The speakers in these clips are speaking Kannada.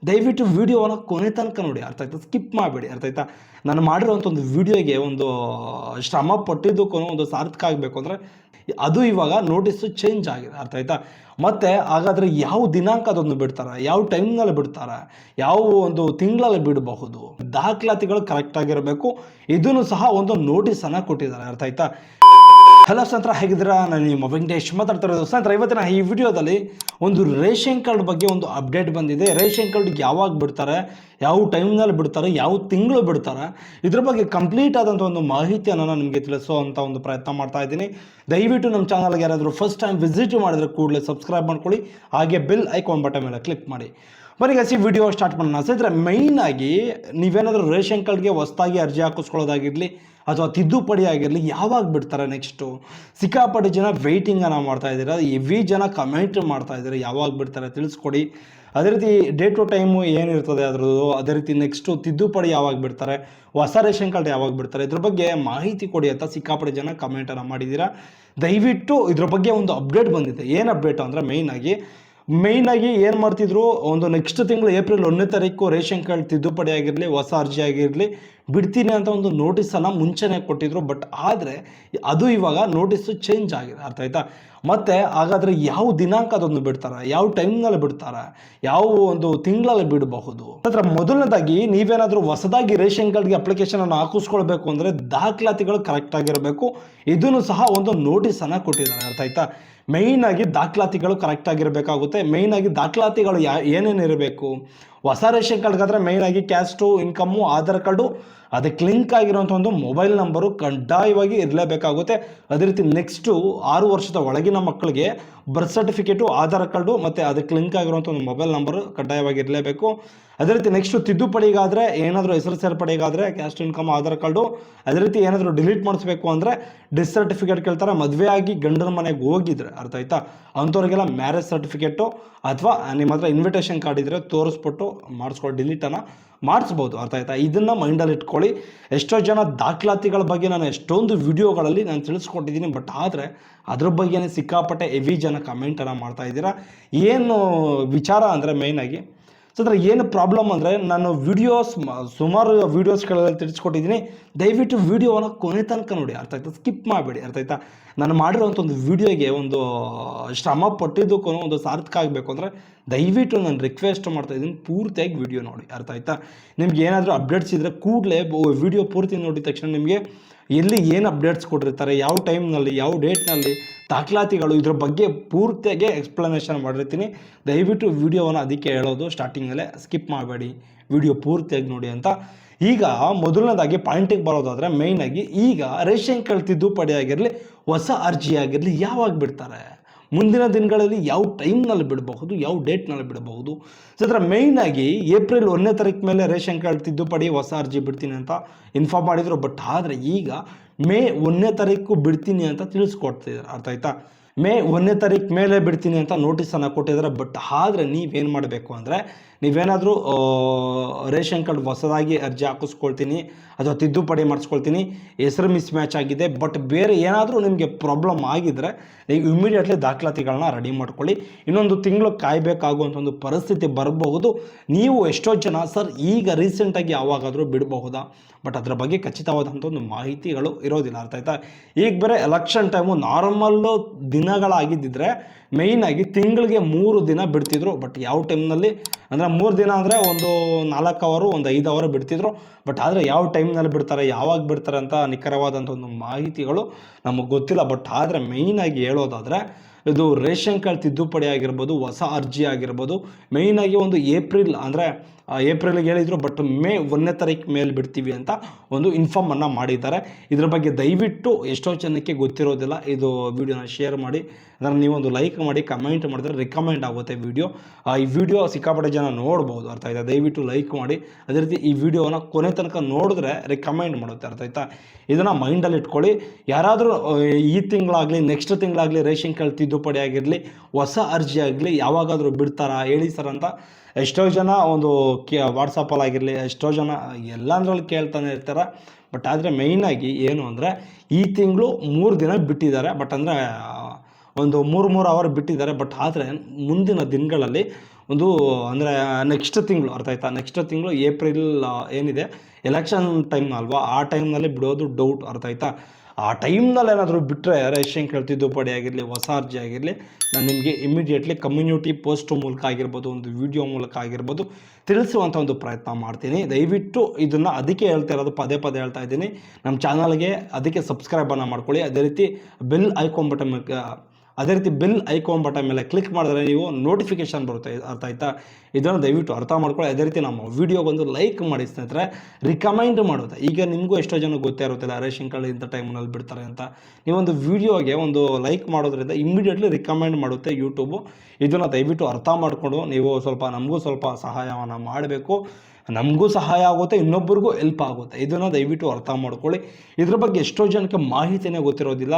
ದಯವಿಟ್ಟು ವಿಡಿಯೋವನ್ನು ಕೊನೆ ತನಕ ನೋಡಿ, ಅರ್ಥ ಆಯ್ತಾ? ಸ್ಕಿಪ್ ಮಾಡಬೇಡಿ, ಅರ್ಥ ಆಯ್ತಾ? ನಾನು ಮಾಡಿರೋಂಥ ಒಂದು ವಿಡಿಯೋಗೆ ಒಂದು ಶ್ರಮ ಪಟ್ಟಿದ್ದಕ್ಕೂ ಒಂದು ಸಾರ್ಥಕ ಆಗಬೇಕು ಅಂದರೆ ಅದು ಇವಾಗ ನೋಟಿಸು ಚೇಂಜ್ ಆಗಿದೆ, ಅರ್ಥ ಆಯ್ತಾ? ಮತ್ತು ಹಾಗಾದರೆ ಯಾವ ದಿನಾಂಕ ಅದನ್ನು ಬಿಡ್ತಾರೆ, ಯಾವ ಟೈಮ್ನಲ್ಲಿ ಬಿಡ್ತಾರೆ, ಯಾವ ಒಂದು ತಿಂಗಳಲ್ಲಿ ಬಿಡಬಹುದು, ದಾಖಲಾತಿಗಳು ಕರೆಕ್ಟಾಗಿರಬೇಕು. ಇದನ್ನು ಸಹ ಒಂದು ನೋಟಿಸನ್ನು ಕೊಟ್ಟಿದ್ದಾರೆ, ಅರ್ಥ ಆಯ್ತಾ? ಹಲೋ ಸ್ನೇಹಿತರೆ, ಹೇಗಿದ್ದೀರಾ? ನಾನು ನಿಮ್ಮ ವೆಂಕಟೇಶ್ ಮಾತಾಡ್ತಿರೋದು. ಸ್ನೇಹಿತರೆ, ಇವತ್ತಿನ ಈ ವಿಡಿಯೋದಲ್ಲಿ ಒಂದು ರೇಷನ್ ಕಾರ್ಡ್ ಬಗ್ಗೆ ಒಂದು ಅಪ್ಡೇಟ್ ಬಂದಿದೆ. ರೇಷನ್ ಕಾರ್ಡ್ ಯಾವಾಗ ಬಿಡ್ತಾರೆ, ಯಾವ ಟೈಮ್ನಲ್ಲಿ ಬಿಡ್ತಾರೆ, ಯಾವ ತಿಂಗಳು ಬಿಡ್ತಾರೆ, ಇದ್ರ ಬಗ್ಗೆ ಕಂಪ್ಲೀಟ್ ಆದಂಥ ಒಂದು ಮಾಹಿತಿಯನ್ನು ನಾನು ನಿಮಗೆ ತಿಳಿಸುವಂಥ ಒಂದು ಪ್ರಯತ್ನ ಮಾಡ್ತಾ ಇದ್ದೀನಿ. ದಯವಿಟ್ಟು ನಮ್ಮ ಚಾನಲ್ಗೆ ಯಾರಾದರೂ ಫಸ್ಟ್ ಟೈಮ್ ವಿಸಿಟ್ ಮಾಡಿದ್ರೆ ಕೂಡಲೇ ಸಬ್ಸ್ಕ್ರೈಬ್ ಮಾಡ್ಕೊಳ್ಳಿ, ಹಾಗೆ ಬೆಲ್ ಐಕಾನ್ ಬಟನ್ ಮೇಲೆ ಕ್ಲಿಕ್ ಮಾಡಿ. ಬರೀ ವಿಡಿಯೋ ಸ್ಟಾರ್ಟ್ ಮಾಡೋಣ. ಸ್ನೇಹಿತರೆ, ಮೇಯ್ನಾಗಿ ನೀವೇನಾದರೂ ರೇಷನ್ ಕಾರ್ಡ್ಗೆ ಹೊಸದಾಗಿ ಅರ್ಜಿ ಹಾಕಿಸ್ಕೊಳ್ಳೋದಾಗಿರಲಿ ಅಥವಾ ತಿದ್ದುಪಡಿ ಆಗಿರಲಿ, ಯಾವಾಗ ಬಿಡ್ತಾರೆ ನೆಕ್ಸ್ಟು? ಸಿಕ್ಕಾಪಟ್ಟೆ ಜನ ವೆಯ್ಟಿಂಗನ್ನು ಮಾಡ್ತಾ ಇದ್ದೀರಾ, ಹೆವಿ ಜನ ಕಮೆಂಟ್ ಮಾಡ್ತಾ ಇದ್ದಾರೆ ಯಾವಾಗ ಬಿಡ್ತಾರೆ ತಿಳಿಸ್ಕೊಡಿ. ಅದೇ ರೀತಿ ಡೇ ಟು ಟೈಮು ಏನಿರ್ತದೆ ಅದರದ್ದು, ಅದೇ ರೀತಿ ನೆಕ್ಸ್ಟು ತಿದ್ದುಪಡಿ ಯಾವಾಗ ಬಿಡ್ತಾರೆ, ಹೊಸ ರೇಷನ್ ಕಾರ್ಡ್ ಯಾವಾಗ ಬಿಡ್ತಾರೆ, ಇದ್ರ ಬಗ್ಗೆ ಮಾಹಿತಿ ಕೊಡಿ ಅಂತ ಸಿಕ್ಕಾಪಟ್ಟೆ ಜನ ಕಮೆಂಟನ್ನು ಮಾಡಿದ್ದೀರಾ. ದಯವಿಟ್ಟು ಇದ್ರ ಬಗ್ಗೆ ಒಂದು ಅಪ್ಡೇಟ್ ಬಂದಿದೆ. ಏನು ಅಪ್ಡೇಟ್ ಅಂದರೆ ಮೇಯ್ನಾಗಿ ಏನು ಮಾಡ್ತಿದ್ರು, ಒಂದು ನೆಕ್ಸ್ಟ್ ತಿಂಗಳು ಏಪ್ರಿಲ್ 1ನೇ ತಾರೀಕು ರೇಷನ್ ಕಾರ್ಡ್ ತಿದ್ದುಪಡಿ ಆಗಿರಲಿ, ಹೊಸ ಅರ್ಜಿ ಆಗಿರಲಿ ಬಿಡ್ತೀನಿ ಅಂತ ಒಂದು ನೋಟಿಸನ್ನು ಮುಂಚೆನೇ ಕೊಟ್ಟಿದ್ರು. ಬಟ್ ಆದರೆ ಅದು ಇವಾಗ ನೋಟಿಸು ಚೇಂಜ್ ಆಗಿದೆ, ಅರ್ಥ ಆಯ್ತಾ? ಮತ್ತು ಹಾಗಾದರೆ ಯಾವ ದಿನಾಂಕ ಅದನ್ನು ಬಿಡ್ತಾರೆ, ಯಾವ ಟೈಮ್ನಲ್ಲಿ ಬಿಡ್ತಾರೆ, ಯಾವ ಒಂದು ತಿಂಗಳಲ್ಲಿ ಬಿಡಬಹುದು? ನಂತರ ಮೊದಲನೇದಾಗಿ ನೀವೇನಾದರೂ ಹೊಸದಾಗಿ ರೇಷನ್ ಕಾರ್ಡ್ಗೆ ಅಪ್ಲಿಕೇಶನನ್ನು ಹಾಕಿಸ್ಕೊಳ್ಬೇಕು ಅಂದರೆ ದಾಖಲಾತಿಗಳು ಕರೆಕ್ಟಾಗಿರಬೇಕು. ಇದನ್ನು ಸಹ ಒಂದು ನೋಟಿಸನ್ನು ಕೊಟ್ಟಿದ್ದಾರೆ, ಅರ್ಥ ಆಯ್ತಾ? ಮೇಯ್ನಾಗಿ ದಾಖಲಾತಿಗಳು ಕರೆಕ್ಟಾಗಿರಬೇಕಾಗುತ್ತೆ. ಮೇಯ್ನಾಗಿ ದಾಖಲಾತಿಗಳು ಏನೇನಿರಬೇಕು? ಹೊಸ ರೇಷನ್ ಕಾರ್ಡ್ಗಾದರೆ ಮೇಯ್ನಾಗಿ ಕ್ಯಾಸ್ಟು, ಇನ್ಕಮ್ಮು, ಆಧಾರ್ ಕಾರ್ಡು, ಅದಕ್ಕೆ ಲಿಂಕ್ ಆಗಿರೋಂಥ ಒಂದು ಮೊಬೈಲ್ ನಂಬರು ಕಡ್ಡಾಯವಾಗಿ ಇರಲೇಬೇಕಾಗುತ್ತೆ. ಅದೇ ರೀತಿ ನೆಕ್ಸ್ಟು 6 ವರ್ಷದ ಒಳಗಿನ ಮಕ್ಕಳಿಗೆ ಬರ್ತ್ ಸರ್ಟಿಫಿಕೇಟು, ಆಧಾರ್ ಕಾರ್ಡು ಮತ್ತು ಅದಕ್ಕೆ ಲಿಂಕ್ ಆಗಿರುವಂಥ ಒಂದು ಮೊಬೈಲ್ ನಂಬರು ಕಡ್ಡಾಯವಾಗಿ ಇರಲೇಬೇಕು. ಅದೇ ರೀತಿ ನೆಕ್ಸ್ಟು ತಿದ್ದುಪಡಿಗಾದರೆ, ಏನಾದರೂ ಹೆಸರು ಸೇರ್ಪಡೆಗಾದರೆ ಕ್ಯಾಸ್ಟ್, ಇನ್ಕಮ್, ಆಧಾರ್ ಕಾರ್ಡು. ಅದೇ ರೀತಿ ಏನಾದರೂ ಡಿಲೀಟ್ ಮಾಡಿಸ್ಬೇಕು ಅಂದರೆ ಡಿಸ್ ಸರ್ಟಿಫಿಕೇಟ್ ಕೇಳ್ತಾರೆ. ಮದುವೆ ಆಗಿ ಗಂಡನ ಮನೆಗೆ ಹೋಗಿದ್ರೆ, ಅರ್ಥ ಆಯ್ತಾ, ಅಂಥವ್ರಿಗೆಲ್ಲ ಮ್ಯಾರೇಜ್ ಸರ್ಟಿಫಿಕೇಟು ಅಥವಾ ನಿಮ್ಮ ಹತ್ರ ಇನ್ವಿಟೇಷನ್ ಕಾರ್ಡ್ ಇದ್ದರೆ ತೋರಿಸ್ಬಿಟ್ಟು ಮಾಡಿಸ್ಕೊಂಡು ಡಿಲೀಟನ್ನು ಮಾಡಿಸ್ಬೋದು, ಅರ್ಥ ಆಯ್ತಾ? ಇದನ್ನು ಮೈಂಡಲ್ಲಿ ಇಟ್ಕೊಳ್ಳಿ. ಎಷ್ಟೋ ಜನ ದಾಖಲಾತಿಗಳ ಬಗ್ಗೆ ನಾನು ಎಷ್ಟೊಂದು ವಿಡಿಯೋಗಳಲ್ಲಿ ನಾನು ತಿಳಿಸ್ಕೊಟ್ಟಿದ್ದೀನಿ. ಬಟ್ ಆದರೆ ಅದ್ರ ಬಗ್ಗೆನೇ ಸಿಕ್ಕಾಪಟ್ಟೆ ಹೆವಿ ಜನ ಕಮೆಂಟನ್ನು ಮಾಡ್ತಾ ಇದ್ದೀರಾ. ಏನು ವಿಚಾರ ಅಂದರೆ ಮೇಯ್ನಾಗಿ ಏನು ಪ್ರಾಬ್ಲಮ್ ಅಂದರೆ, ನಾನು ಸುಮಾರು ವೀಡಿಯೋಸ್ಗಳಲ್ಲಿ ತಿಳಿಸ್ಕೊಟ್ಟಿದ್ದೀನಿ. ದಯವಿಟ್ಟು ವಿಡಿಯೋವನ್ನು ಕೊನೆ ತನಕ ನೋಡಿ, ಅರ್ಥ ಆಯ್ತಾ? ಸ್ಕಿಪ್ ಮಾಡಬೇಡಿ, ಅರ್ಥ ಆಯ್ತಾ? ನಾನು ಮಾಡಿರೋಂಥ ಒಂದು ವಿಡಿಯೋಗೆ ಒಂದು ಶ್ರಮ ಪಟ್ಟಿದ್ದಕ್ಕೂ ಒಂದು ಸಾರ್ಥಕ ಆಗಬೇಕು ಅಂದರೆ ದಯವಿಟ್ಟು ನಾನು ರಿಕ್ವೆಸ್ಟ್ ಮಾಡ್ತಾಯಿದ್ದೀನಿ, ಪೂರ್ತಿಯಾಗಿ ವಿಡಿಯೋ ನೋಡಿ, ಅರ್ಥ ಆಯ್ತಾ? ನಿಮ್ಗೆ ಏನಾದರೂ ಅಪ್ಡೇಟ್ಸ್ ಇದ್ದರೆ ಕೂಡಲೇ ವಿಡಿಯೋ ಪೂರ್ತಿ ನೋಡಿದ ತಕ್ಷಣ ನಿಮಗೆ ಎಲ್ಲಿ ಏನು ಅಪ್ಡೇಟ್ಸ್ ಕೊಟ್ಟಿರ್ತಾರೆ, ಯಾವ ಟೈಮ್ನಲ್ಲಿ, ಯಾವ ಡೇಟ್ನಲ್ಲಿ, ದಾಖಲಾತಿಗಳು, ಇದ್ರ ಬಗ್ಗೆ ಪೂರ್ತಿಯಾಗಿ ಎಕ್ಸ್ಪ್ಲನೇಷನ್ ಮಾಡಿರ್ತೀನಿ. ದಯವಿಟ್ಟು ವಿಡಿಯೋವನ್ನು ಅದಕ್ಕೆ ಹೇಳೋದು ಸ್ಟಾರ್ಟಿಂಗಲ್ಲೇ ಸ್ಕಿಪ್ ಮಾಡಬೇಡಿ, ವಿಡಿಯೋ ಪೂರ್ತಿಯಾಗಿ ನೋಡಿ ಅಂತ. ಈಗ ಮೊದಲನೇದಾಗಿ ಪಾಯಿಂಟಿಗೆ ಬರೋದಾದರೆ ಮೇಯ್ನಾಗಿ ಈಗ ರೇಷನ್ ಕಾರ್ಡ್ ತಿದ್ದುಪಡಿ ಆಗಿರಲಿ, ಹೊಸ ಅರ್ಜಿ ಆಗಿರಲಿ ಯಾವಾಗ ಬಿಡ್ತಾರೆ, ಮುಂದಿನ ದಿನಗಳಲ್ಲಿ ಯಾವ ಟೈಮ್ನಲ್ಲಿ ಬಿಡಬಹುದು, ಯಾವ ಡೇಟ್ನಲ್ಲಿ ಬಿಡಬಹುದು? ಮೇಯ್ನಾಗಿ ಏಪ್ರಿಲ್ 1ನೇ ತಾರೀಕು ಮೇಲೆ ರೇಷನ್ ಕಾರ್ಡ್ ತಿದ್ದುಪಡಿ ಹೊಸ ಅರ್ಜಿ ಬಿಡ್ತೀನಿ ಅಂತ ಇನ್ಫಾರ್ಮ್ ಮಾಡಿದರು. ಬಟ್ ಆದರೆ ಈಗ ಮೇ 1ನೇ ತಾರೀಕು ಬಿಡ್ತೀನಿ ಅಂತ ತಿಳಿಸ್ಕೊಡ್ತಿದ್ದಾರೆ, ಅರ್ಥ ಆಯ್ತಾ? ಮೇ 1ನೇ ತಾರೀಕು ಮೇಲೆ ಬಿಡ್ತೀನಿ ಅಂತ ನೋಟಿಸನ್ನು ಕೊಟ್ಟಿದ್ದಾರೆ. ಬಟ್ ಆದರೆ ನೀವೇನು ಮಾಡಬೇಕು ಅಂದರೆ, ನೀವೇನಾದರೂ ರೇಷನ್ ಕಾರ್ಡ್ ಹೊಸದಾಗಿ ಅರ್ಜಿ ಹಾಕಿಸ್ಕೊಳ್ತೀನಿ ಅಥವಾ ತಿದ್ದುಪಡಿ ಮಾಡಿಸ್ಕೊಳ್ತೀನಿ, ಹೆಸರು ಮಿಸ್ ಮ್ಯಾಚ್ ಆಗಿದೆ, ಬಟ್ ಬೇರೆ ಏನಾದರೂ ನಿಮಗೆ ಪ್ರಾಬ್ಲಮ್ ಆಗಿದ್ದರೆ ನೀವು ಇಮಿಡಿಯೇಟ್ಲಿ ದಾಖಲಾತಿಗಳನ್ನ ರೆಡಿ ಮಾಡ್ಕೊಳ್ಳಿ. ಇನ್ನೊಂದು ತಿಂಗಳು ಕಾಯಬೇಕಾಗುವಂಥ ಒಂದು ಪರಿಸ್ಥಿತಿ ಬರಬಹುದು. ನೀವು ಎಷ್ಟೋ ಜನ ಸರ್ ಈಗ ರೀಸೆಂಟಾಗಿ ಯಾವಾಗಾದರೂ ಬಿಡಬಹುದಾ, ಬಟ್ ಅದರ ಬಗ್ಗೆ ಖಚಿತವಾದಂಥ ಒಂದು ಮಾಹಿತಿಗಳು ಇರೋದಿಲ್ಲ, ಅರ್ಥ ಆಯ್ತಾ? ಈಗ ಬೇರೆ ಎಲೆಕ್ಷನ್ ಟೈಮು ನಾರ್ಮಲ್ಲು ದಿನಗಳಾಗಿದ್ದಿದ್ರೆ ಮೇಯ್ನಾಗಿ ತಿಂಗಳಿಗೆ 3 ದಿನ ಬಿಡ್ತಿದ್ರು. ಬಟ್ ಯಾವ ಟೈಮ್ನಲ್ಲಿ ಅಂದರೆ 3 ದಿನ ಅಂದರೆ ಒಂದು 4 ಅವರು, ಒಂದು 5 ಅವರು ಬಿಡ್ತಿದ್ರು. ಬಟ್ ಆದರೆ ಯಾವ ಟೈಮ್ನಲ್ಲಿ ಬಿಡ್ತಾರೆ, ಯಾವಾಗ ಬಿಡ್ತಾರೆ ಅಂತ ನಿಖರವಾದಂಥ ಒಂದು ಮಾಹಿತಿಗಳು ನಮಗೆ ಗೊತ್ತಿಲ್ಲ. ಬಟ್ ಆದರೆ ಮೇಯ್ನಾಗಿ ಹೇಳೋದಾದರೆ ಇದು ರೇಷನ್ ಕಾರ್ಡ್ ತಿದ್ದುಪಡಿ ಆಗಿರ್ಬೋದು, ಹೊಸ ಅರ್ಜಿ ಆಗಿರ್ಬೋದು, ಮೇಯ್ನಾಗಿ ಒಂದು ಏಪ್ರಿಲ್ಗೆ ಹೇಳಿದರು. ಬಟ್ ಮೇ 1ನೇ ತಾರೀಕು ಮೇಲೆ ಬಿಡ್ತೀವಿ ಅಂತ ಒಂದು ಇನ್ಫಾರ್ಮನ್ನು ಮಾಡಿದ್ದಾರೆ. ಇದ್ರ ಬಗ್ಗೆ ದಯವಿಟ್ಟು ಎಷ್ಟೋ ಜನಕ್ಕೆ ಗೊತ್ತಿರೋದಿಲ್ಲ. ಇದು ವಿಡಿಯೋನ ಶೇರ್ ಮಾಡಿ, ಅದನ್ನು ನೀವೊಂದು ಲೈಕ್ ಮಾಡಿ, ಕಮೆಂಟ್ ಮಾಡಿದ್ರೆ ರಿಕಮೆಂಡ್ ಆಗುತ್ತೆ ವಿಡಿಯೋ. ಈ ವಿಡಿಯೋ ಸಿಕ್ಕಾಪಟ್ಟೆ ಜನ ನೋಡ್ಬೋದು, ಅರ್ಥ ಆಯ್ತಾ? ದಯವಿಟ್ಟು ಲೈಕ್ ಮಾಡಿ. ಅದೇ ರೀತಿ ಈ ವಿಡಿಯೋನ ಕೊನೆ ತನಕ ನೋಡಿದ್ರೆ ರಿಕಮೆಂಡ್ ಮಾಡುತ್ತೆ, ಅರ್ಥ ಆಯ್ತಾ? ಇದನ್ನು ಮೈಂಡಲ್ಲಿ ಇಟ್ಕೊಳ್ಳಿ. ಯಾರಾದರೂ ಈ ತಿಂಗಳಾಗಲಿ ನೆಕ್ಸ್ಟ್ ತಿಂಗಳಾಗಲಿ ರೇಷನ್ ಕಾರ್ಡ್ ತಿದ್ದುಪಡಿ ಆಗಿರಲಿ, ಹೊಸ ಅರ್ಜಿ ಆಗಲಿ ಯಾವಾಗಾದರೂ ಬಿಡ್ತಾರಾ ಹೇಳಿ ಸರ್ ಅಂತ ಎಷ್ಟೋ ಜನ ಒಂದು ವಾಟ್ಸಪ್ಪಲ್ಲಿ ಆಗಿರಲಿ ಎಷ್ಟೋ ಜನ ಎಲ್ಲಂದ್ರಲ್ಲಿ ಕೇಳ್ತಾನೆ ಇರ್ತಾರೆ. ಬಟ್ ಆದರೆ ಮೇಯ್ನಾಗಿ ಏನು ಅಂದರೆ ಈ ತಿಂಗಳು 3 ದಿನ ಬಿಟ್ಟಿದ್ದಾರೆ. ಬಟ್ ಅಂದರೆ ಒಂದು 3 ಅವರ್ ಬಿಟ್ಟಿದ್ದಾರೆ. ಬಟ್ ಆದರೆ ಮುಂದಿನ ದಿನಗಳಲ್ಲಿ ಒಂದು ಅಂದರೆ ನೆಕ್ಸ್ಟ್ ತಿಂಗಳು ಅರ್ಥ ಆಯ್ತಾ, ನೆಕ್ಸ್ಟ್ ತಿಂಗಳು ಏಪ್ರಿಲ್ ಏನಿದೆ ಎಲೆಕ್ಷನ್ ಟೈಮ್ ಅಲ್ವಾ, ಆ ಟೈಮ್ನಲ್ಲಿ ಬಿಡೋದು ಡೌಟ್. ಅರ್ಥ ಆಯ್ತಾ, ಆ ಟೈಮ್ನಲ್ಲಿ ಏನಾದರೂ ಬಿಟ್ಟರೆ ರೇಷನ್ ತಿದ್ದುಪಡಿ ಆಗಿರಲಿ, ಹೊಸ ಅರ್ಜಿ ಆಗಿರಲಿ, ನಾನು ನಿಮಗೆ ಇಮಿಡಿಯೇಟ್ಲಿ ಕಮ್ಯುನಿಟಿ ಪೋಸ್ಟ್ ಮೂಲಕ ಆಗಿರ್ಬೋದು, ಒಂದು ವಿಡಿಯೋ ಮೂಲಕ ಆಗಿರ್ಬೋದು ತಿಳಿಸುವಂಥ ಒಂದು ಪ್ರಯತ್ನ ಮಾಡ್ತೀನಿ. ದಯವಿಟ್ಟು ಇದನ್ನು ಅದಕ್ಕೆ ಹೇಳ್ತಾ ಇರೋದು, ಪದೇ ಪದೇ ಹೇಳ್ತಾ ಇದ್ದೀನಿ, ನಮ್ಮ ಚಾನಲ್ಗೆ ಅದಕ್ಕೆ ಸಬ್ಸ್ಕ್ರೈಬನ್ನು ಮಾಡ್ಕೊಳ್ಳಿ. ಅದೇ ರೀತಿ ಬೆಲ್ ಐಕಾನ್ ಬಟನ್ ಮೇಲೆ ಕ್ಲಿಕ್ ಮಾಡಿದ್ರೆ ನೀವು ನೋಟಿಫಿಕೇಶನ್ ಬರುತ್ತೆ. ಅರ್ಥ ಆಯ್ತಾ, ಇದನ್ನು ದಯವಿಟ್ಟು ಅರ್ಥ ಮಾಡ್ಕೊಳ್ಳಿ. ಅದೇ ರೀತಿ ನಮ್ಮ ವಿಡಿಯೋಗೊಂದು ಲೈಕ್ ಮಾಡಿ ಸ್ನೇಹಿತರೆ, ರಿಕಮೆಂಡ್ ಮಾಡುತ್ತೆ. ಈಗ ನಿಮಗೂ ಎಷ್ಟೋ ಜನ ಗೊತ್ತೇ ಇರುತ್ತಿಲ್ಲ ರೇಷನ್ ಕಾರ್ಡ್ ಇಂಥ ಟೈಮ್ನಲ್ಲಿ ಬಿಡ್ತಾರೆ ಅಂತ. ನೀವೊಂದು ವಿಡಿಯೋಗೆ ಒಂದು ಲೈಕ್ ಮಾಡೋದ್ರಿಂದ ಇಮ್ಮಿಡಿಯೇಟ್ಲಿ ರಿಕಮೆಂಡ್ ಮಾಡುತ್ತೆ ಯೂಟ್ಯೂಬು. ಇದನ್ನು ದಯವಿಟ್ಟು ಅರ್ಥ ಮಾಡಿಕೊಂಡು ನೀವು ನಮಗೂ ಸ್ವಲ್ಪ ಸಹಾಯವನ್ನು ಮಾಡಬೇಕು. ನಮಗೂ ಸಹಾಯ ಆಗುತ್ತೆ, ಇನ್ನೊಬ್ಬರಿಗೂ ಹೆಲ್ಪ್ ಆಗುತ್ತೆ. ಇದನ್ನು ದಯವಿಟ್ಟು ಅರ್ಥ ಮಾಡ್ಕೊಳ್ಳಿ. ಇದ್ರ ಬಗ್ಗೆ ಎಷ್ಟೋ ಜನಕ್ಕೆ ಮಾಹಿತಿನೇ ಗೊತ್ತಿರೋದಿಲ್ಲ.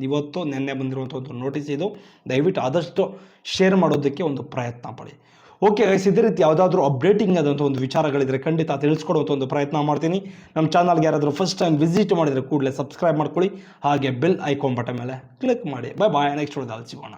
ಇವತ್ತು ನಿನ್ನೆ ಬಂದಿರುವಂಥ ಒಂದು ನೋಟಿಸ್ ಇದು, ದಯವಿಟ್ಟು ಆದಷ್ಟು ಶೇರ್ ಮಾಡೋದಕ್ಕೆ ಒಂದು ಪ್ರಯತ್ನ ಪಡಿ. ಓಕೆ ಗೈಸ್, ಇದೇ ರೀತಿ ಯಾವುದಾದ್ರೂ ಅಪ್ಡೇಟಿಂಗ್ ಆದಂಥ ಒಂದು ವಿಚಾರಗಳಿದ್ರೆ ಖಂಡಿತ ತಿಳಿಸ್ಕೊಡುವಂಥ ಒಂದು ಪ್ರಯತ್ನ ಮಾಡ್ತೀನಿ. ನಮ್ಮ ಚಾನಲ್ಗೆ ಯಾರಾದರೂ ಫಸ್ಟ್ ಟೈಮ್ ವಿಸಿಟ್ ಮಾಡಿದರೆ ಕೂಡಲೇ ಸಬ್ಸ್ಕ್ರೈಬ್ ಮಾಡ್ಕೊಳ್ಳಿ, ಹಾಗೆ ಬೆಲ್ ಐಕಾನ್ ಬಟನ್ ಮೇಲೆ ಕ್ಲಿಕ್ ಮಾಡಿ. ಬಾಯ್, ನೆಕ್ಸ್ಟ್ ವಿಡಿಯೋದಲ್ಲಿ ಸಿಗೋಣ.